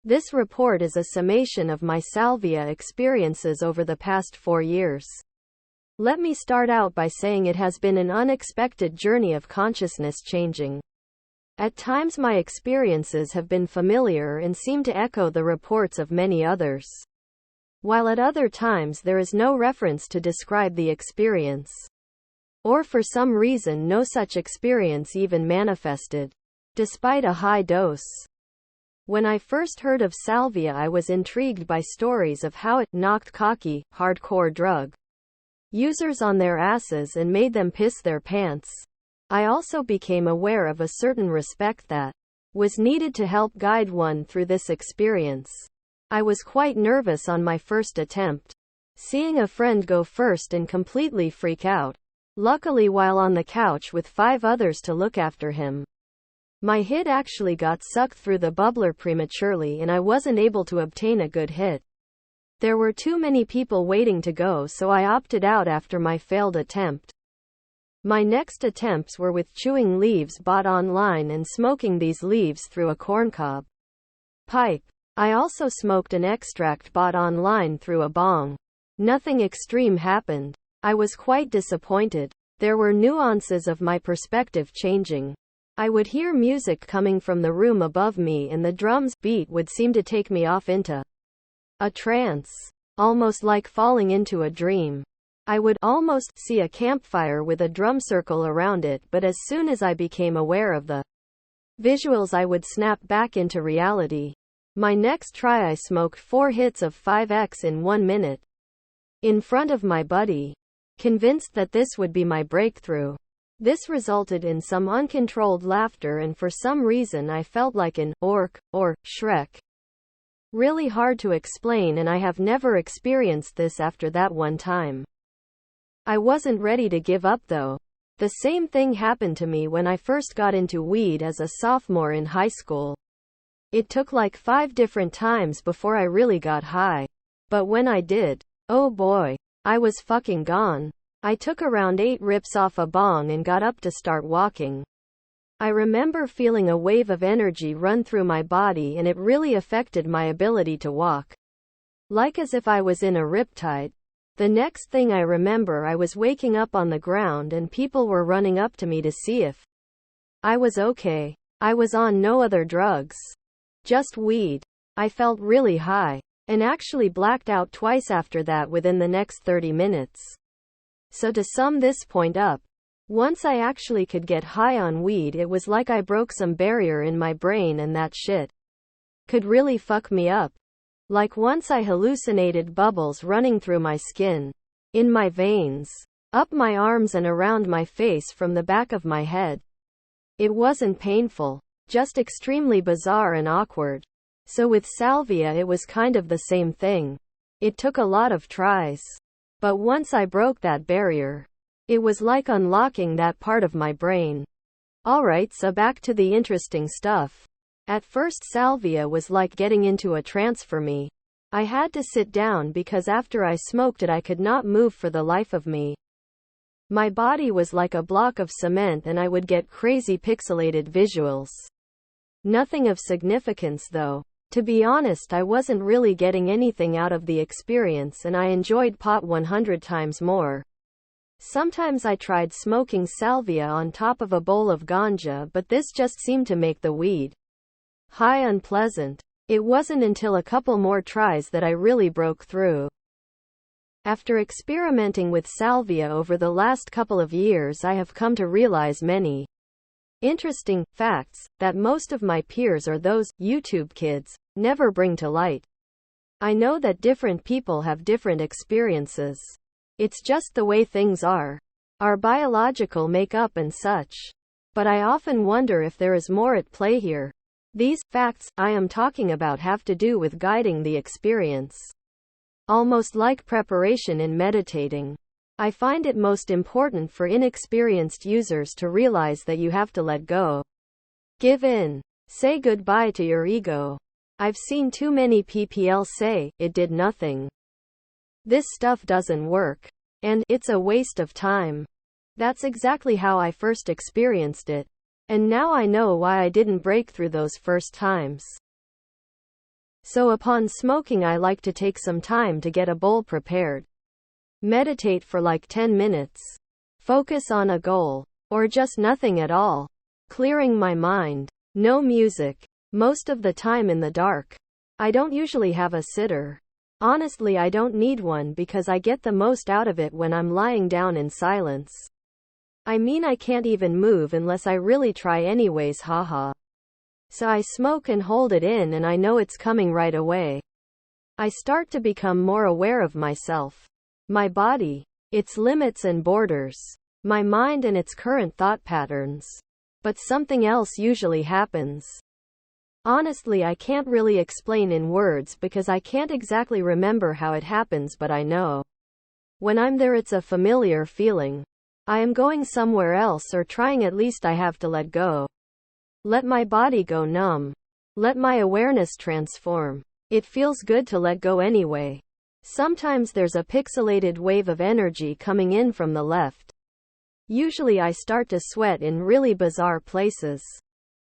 This report is a summation of my salvia experiences over the past 4 years. Let me start out by saying it has been an unexpected journey of consciousness changing. At times my experiences have been familiar and seem to echo the reports of many others, while at other times there is no reference to describe the experience, or for some reason no such experience even manifested, despite a high dose. When I first heard of salvia, I was intrigued by stories of how it knocked cocky, hardcore drug users on their asses and made them piss their pants. I also became aware of a certain respect that was needed to help guide one through this experience. I was quite nervous on my first attempt, seeing a friend go first and completely freak out. Luckily, while on the couch with 5 others to look after him, my hit actually got sucked through the bubbler prematurely and I wasn't able to obtain a good hit. There were too many people waiting to go, so I opted out after my failed attempt. My next attempts were with chewing leaves bought online and smoking these leaves through a corncob pipe. I also smoked an extract bought online through a bong. Nothing extreme happened. I was quite disappointed. There were nuances of my perspective changing. I would hear music coming from the room above me and the drum's beat would seem to take me off into a trance, almost like falling into a dream. I would almost see a campfire with a drum circle around it, but as soon as I became aware of the visuals I would snap back into reality. My next try I smoked 4 hits of 5X in 1 minute. In front of my buddy, convinced that this would be my breakthrough. This resulted in some uncontrolled laughter and for some reason I felt like an orc, or Shrek. Really hard to explain, and I have never experienced this after that one time. I wasn't ready to give up though. The same thing happened to me when I first got into weed as a sophomore in high school. It took like 5 different times before I really got high. But when I did, oh boy, I was fucking gone. I took around 8 rips off a bong and got up to start walking. I remember feeling a wave of energy run through my body and it really affected my ability to walk. Like as if I was in a riptide. The next thing I remember, I was waking up on the ground and people were running up to me to see if I was okay. I was on no other drugs. Just weed. I felt really high, and actually blacked out twice after that within the next 30 minutes. So to sum this point up, once I actually could get high on weed, it was like I broke some barrier in my brain and that shit could really fuck me up. Like once I hallucinated bubbles running through my skin, in my veins, up my arms and around my face from the back of my head. It wasn't painful, just extremely bizarre and awkward. So with salvia it was kind of the same thing. It took a lot of tries. But once I broke that barrier, it was like unlocking that part of my brain. Alright, so back to the interesting stuff. At first salvia was like getting into a trance for me. I had to sit down because after I smoked it I could not move for the life of me. My body was like a block of cement and I would get crazy pixelated visuals. Nothing of significance though. To be honest, I wasn't really getting anything out of the experience and I enjoyed pot 100 times more. Sometimes I tried smoking salvia on top of a bowl of ganja, but this just seemed to make the weed high unpleasant. It wasn't until a couple more tries that I really broke through. After experimenting with salvia over the last couple of years, I have come to realize many interesting facts that most of my peers, or those YouTube kids, never bring to light. I know that different people have different experiences. It's just the way things are. Our biological makeup and such. But I often wonder if there is more at play here. These facts I am talking about have to do with guiding the experience. Almost like preparation in meditating. I find it most important for inexperienced users to realize that you have to let go. Give in. Say goodbye to your ego. I've seen too many PPL say, it did nothing. This stuff doesn't work. And it's a waste of time. That's exactly how I first experienced it. And now I know why I didn't break through those first times. So upon smoking I like to take some time to get a bowl prepared. Meditate for like 10 minutes. Focus on a goal. Or just nothing at all. Clearing my mind. No music. Most of the time in the dark. I don't usually have a sitter. Honestly, I don't need one because I get the most out of it when I'm lying down in silence. I mean, I can't even move unless I really try anyways, haha. So I smoke and hold it in, and I know it's coming right away. I start to become more aware of myself. My body. Its limits and borders. My mind and its current thought patterns. But something else usually happens. Honestly, I can't really explain in words because I can't exactly remember how it happens, but I know. When I'm there, it's a familiar feeling. I am going somewhere else, or trying, at least I have to let go. Let my body go numb. Let my awareness transform. It feels good to let go anyway. Sometimes there's a pixelated wave of energy coming in from the left. Usually I start to sweat in really bizarre places.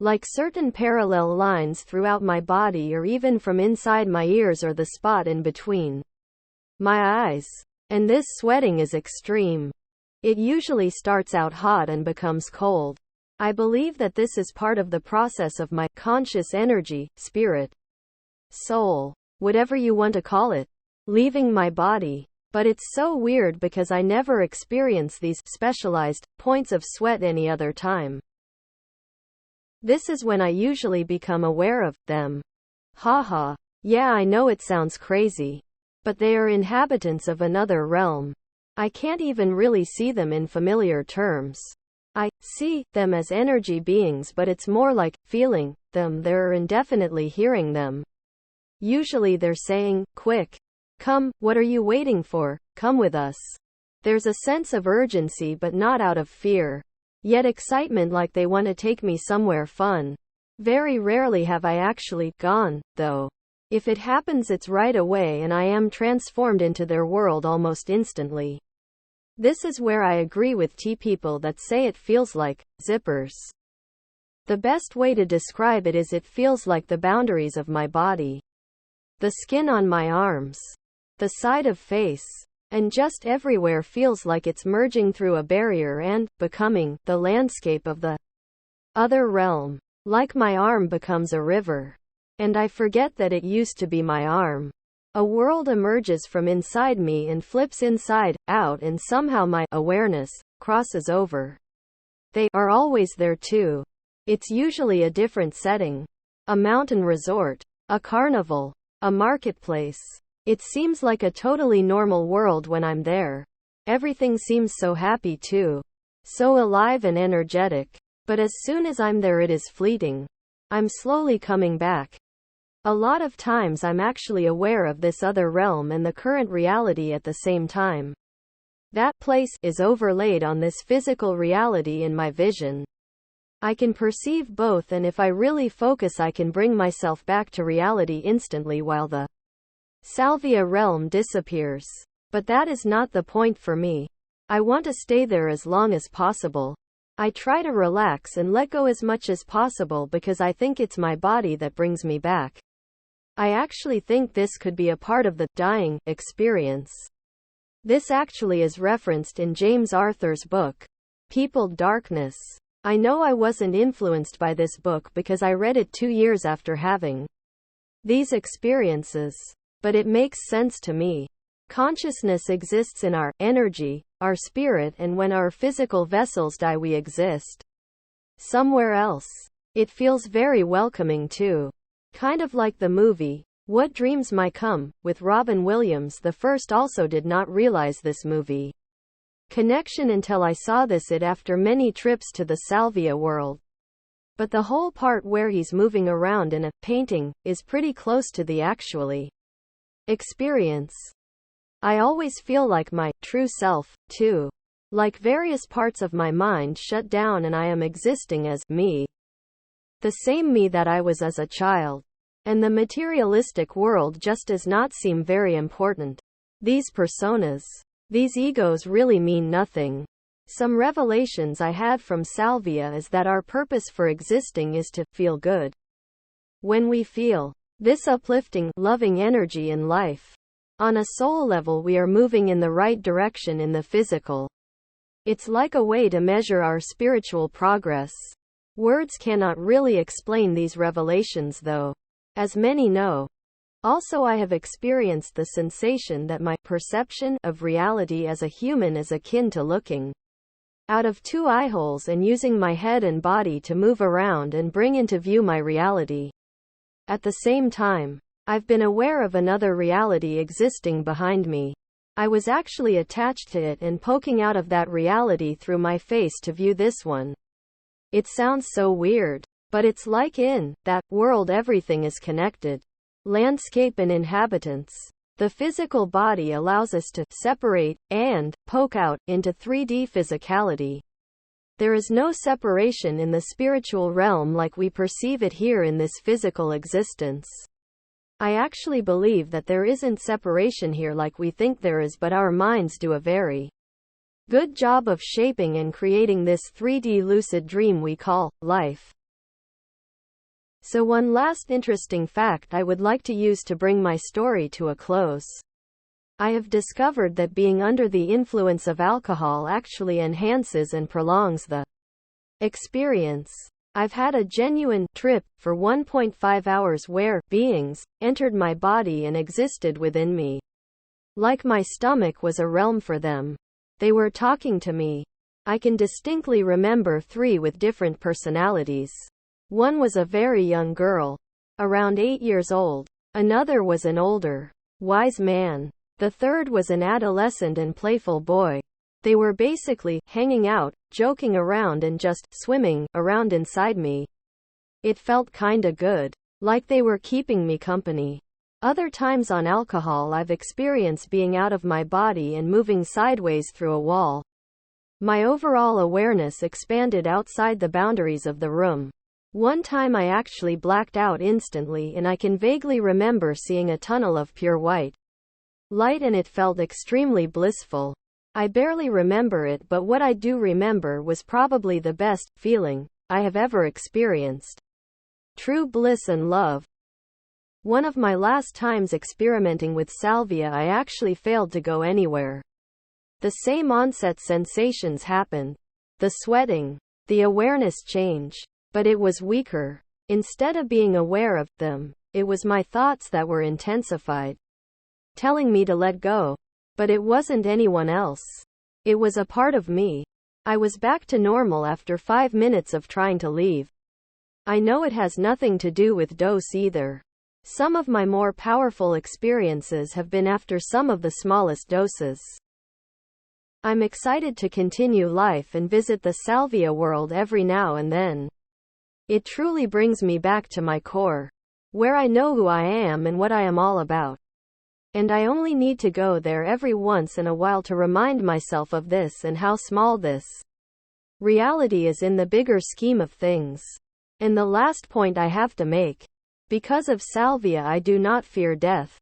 Like certain parallel lines throughout my body, or even from inside my ears or the spot in between my eyes. And this sweating is extreme. It usually starts out hot and becomes cold. I believe that this is part of the process of my conscious energy, spirit, soul, whatever you want to call it, leaving my body. But it's so weird because I never experience these specialized points of sweat any other time. This is when I usually become aware of them. Haha. Yeah, I know it sounds crazy. But they are inhabitants of another realm. I can't even really see them in familiar terms. I see them as energy beings, but it's more like feeling them. They're indefinitely hearing them. Usually they're saying, "Quick. Come, what are you waiting for? Come with us." There's a sense of urgency, but not out of fear. Yet excitement, like they want to take me somewhere fun. Very rarely have I actually gone, though. If it happens, it's right away, and I am transformed into their world almost instantly. This is where I agree with people that say it feels like zippers. The best way to describe it is it feels like the boundaries of my body. The skin on my arms. The side of face. And just everywhere feels like it's merging through a barrier and becoming the landscape of the other realm. Like my arm becomes a river. And I forget that it used to be my arm. A world emerges from inside me and flips inside out, and somehow my awareness crosses over. They are always there too. It's usually a different setting. A mountain resort. A carnival. A marketplace. It seems like a totally normal world when I'm there. Everything seems so happy too. So alive and energetic. But as soon as I'm there, it is fleeting. I'm slowly coming back. A lot of times I'm actually aware of this other realm and the current reality at the same time. That place is overlaid on this physical reality in my vision. I can perceive both, and if I really focus, I can bring myself back to reality instantly while the Salvia realm disappears. But that is not the point for me. I want to stay there as long as possible. I try to relax and let go as much as possible because I think it's my body that brings me back. I actually think this could be a part of the dying experience. This actually is referenced in James Arthur's book, Peopled Darkness. I know I wasn't influenced by this book because I read it 2 years after having these experiences. But it makes sense to me. Consciousness exists in our energy, our spirit, and when our physical vessels die, we exist somewhere else. It feels very welcoming too. Kind of like the movie, What Dreams May Come, with Robin Williams. The first also did not realize this movie connection until I saw it after many trips to the Salvia world. But the whole part where he's moving around in a painting is pretty close to the actually experience. I always feel like my true self, too. Like various parts of my mind shut down and I am existing as me. The same me that I was as a child. And the materialistic world just does not seem very important. These personas, these egos really mean nothing. Some revelations I had from Salvia is that our purpose for existing is to feel good. When we feel this uplifting, loving energy in life. On a soul level, we are moving in the right direction in the physical. It's like a way to measure our spiritual progress. Words cannot really explain these revelations though. As many know. Also, I have experienced the sensation that my perception of reality as a human is akin to looking out of two eye holes and using my head and body to move around and bring into view my reality. At the same time, I've been aware of another reality existing behind me. I was actually attached to it and poking out of that reality through my face to view this one. It sounds so weird, but it's like in that world everything is connected. Landscape and inhabitants. The physical body allows us to separate and poke out into 3D physicality. There is no separation in the spiritual realm like we perceive it here in this physical existence. I actually believe that there isn't separation here like we think there is, but our minds do a very good job of shaping and creating this 3D lucid dream we call life. So one last interesting fact I would like to use to bring my story to a close. I have discovered that being under the influence of alcohol actually enhances and prolongs the experience. I've had a genuine trip for 1.5 hours where beings entered my body and existed within me. Like my stomach was a realm for them. They were talking to me. I can distinctly remember 3 with different personalities. One was a very young girl, around 8 years old. Another was an older, wise man. The third was an adolescent and playful boy. They were basically hanging out, joking around and just swimming around inside me. It felt kinda good. Like they were keeping me company. Other times on alcohol I've experienced being out of my body and moving sideways through a wall. My overall awareness expanded outside the boundaries of the room. One time I actually blacked out instantly and I can vaguely remember seeing a tunnel of pure white light and it felt extremely blissful. I barely remember it, but what I do remember was probably the best feeling I have ever experienced. True bliss and love. One of my last times experimenting with salvia I actually failed to go anywhere. The same onset sensations happened. The sweating, the awareness change. But it was weaker. Instead of being aware of them, it was my thoughts that were intensified, telling me to let go. But it wasn't anyone else. It was a part of me. I was back to normal after 5 minutes of trying to leave. I know it has nothing to do with dose either. Some of my more powerful experiences have been after some of the smallest doses. I'm excited to continue life and visit the salvia world every now and then. It truly brings me back to my core, where I know who I am and what I am all about. And I only need to go there every once in a while to remind myself of this and how small this reality is in the bigger scheme of things. And the last point I have to make. Because of salvia I do not fear death.